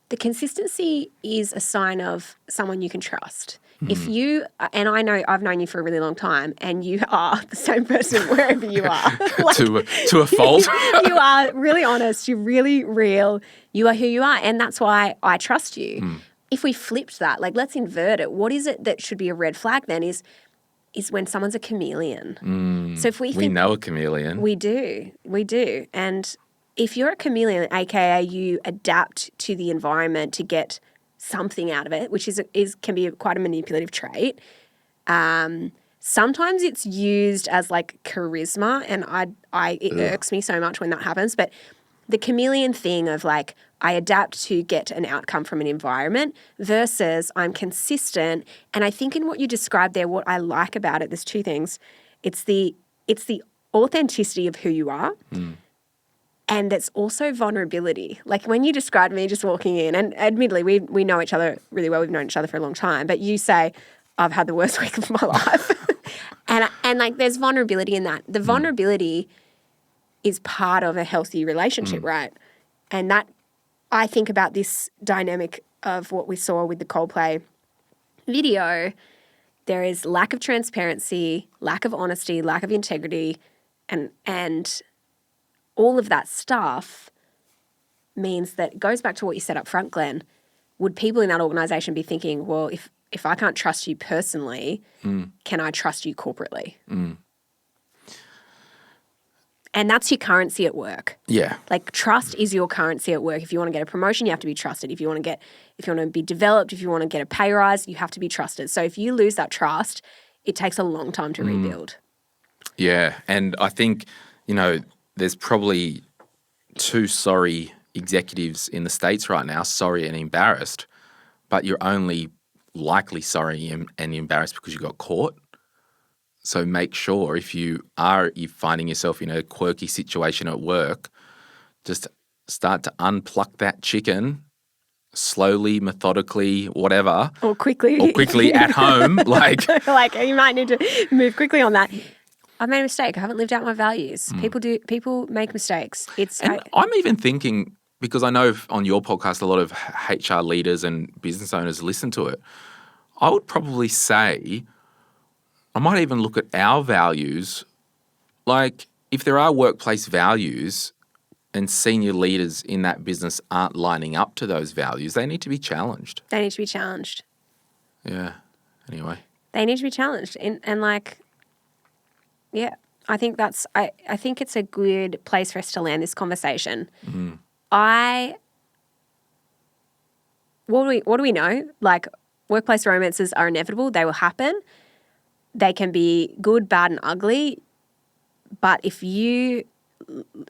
the consistency is a sign of someone you can trust. If you, and I know I've known you for a really long time and you are the same person wherever you are. Like, to a fault. You are really honest. You're really real. You are who you are. And that's why I trust you. If we flipped that, like, let's invert it. What is it that should be a red flag then is when someone's a chameleon. So if we know a chameleon. We do. And if you're a chameleon, aka you adapt to the environment to get something out of it, which can be quite a manipulative trait. Sometimes it's used as like charisma, and it irks me so much when that happens. But the chameleon thing of like, I adapt to get an outcome from an environment versus I'm consistent. And I think in what you described there, what I like about it, there's 2 things. It's the authenticity of who you are. And it's also vulnerability. Like when you described me just walking in, and admittedly, we know each other really well. We've known each other for a long time. But you say, I've had the worst week of my life. and like there's vulnerability in that. The vulnerability is part of a healthy relationship, right? And that, I think about this dynamic of what we saw with the Coldplay video. There is lack of transparency, lack of honesty, lack of integrity, and all of that stuff means that it goes back to what you said up front, Glenn. Would people in that organisation be thinking, well, if I can't trust you personally, can I trust you corporately? And that's your currency at work. Yeah. Like trust is your currency at work. If you want to get a promotion, you have to be trusted. If you want to be developed, if you want to get a pay rise, you have to be trusted. So if you lose that trust, it takes a long time to rebuild. Yeah. And I think, there's probably 2 sorry executives in the States right now, sorry and embarrassed, but you're only likely sorry and embarrassed because you got caught. So make sure if you're finding yourself in a quirky situation at work, just start to unpluck that chicken slowly, methodically, whatever. Or quickly at home. Like you might need to move quickly on that. I made a mistake. I haven't lived out my values. People make mistakes. I'm even thinking, because I know on your podcast a lot of HR leaders and business owners listen to it, I would probably say I might even look at our values. Like if there are workplace values and senior leaders in that business aren't lining up to those values, they need to be challenged. Yeah. Anyway. They need to be challenged. And like, yeah, I think I think it's a good place for us to land this conversation. What do we know? Like workplace romances are inevitable. They will happen. They can be good, bad, and ugly. But if you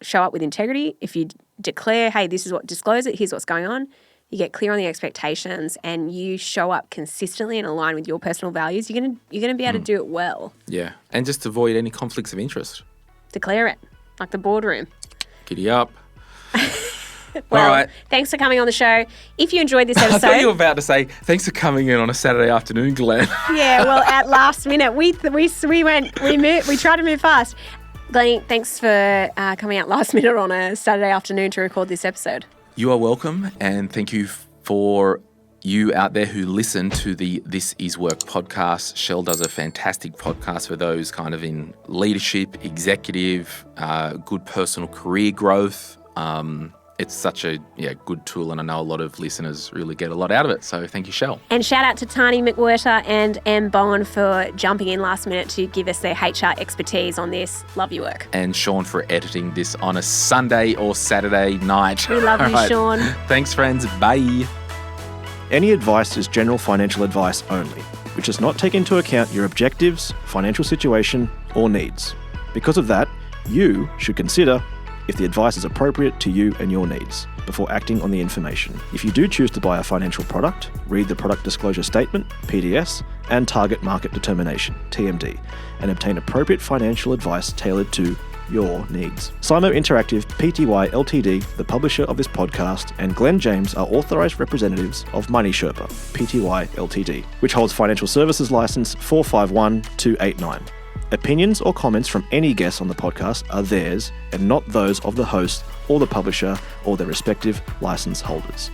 show up with integrity, if you declare, hey, disclose it, here's what's going on, you get clear on the expectations and you show up consistently and align with your personal values, you're gonna be able to do it well. Yeah. And just avoid any conflicts of interest. Declare it, like the boardroom. Giddy up. Well, all right. Thanks for coming on the show. If you enjoyed this episode... I thought you were about to say, thanks for coming in on a Saturday afternoon, Glenn. Yeah, well, at last minute, we tried to move fast. Glenn, thanks for coming out last minute on a Saturday afternoon to record this episode. You are welcome, and thank you for you out there who listen to the This Is Work podcast. Shell does a fantastic podcast for those kind of in leadership, executive, good personal career growth. It's such a good tool, and I know a lot of listeners really get a lot out of it. So thank you, Shell. And shout out to Tani McWhirter and Em Bowen for jumping in last minute to give us their HR expertise on this. Love your work. And Sean for editing this on a Sunday or Saturday night. We love you, right. Sean. Thanks, friends. Bye. Any advice is general financial advice only, which does not take into account your objectives, financial situation, or needs. Because of that, you should consider if the advice is appropriate to you and your needs before acting on the information. If you do choose to buy a financial product, read the Product Disclosure Statement, PDS, and Target Market Determination, TMD, and obtain appropriate financial advice tailored to your needs. Simo Interactive Pty Ltd, the publisher of this podcast, and Glenn James are authorised representatives of Money Sherpa Pty Ltd, which holds financial services license 451289. Opinions or comments from any guests on the podcast are theirs and not those of the host or the publisher or their respective license holders.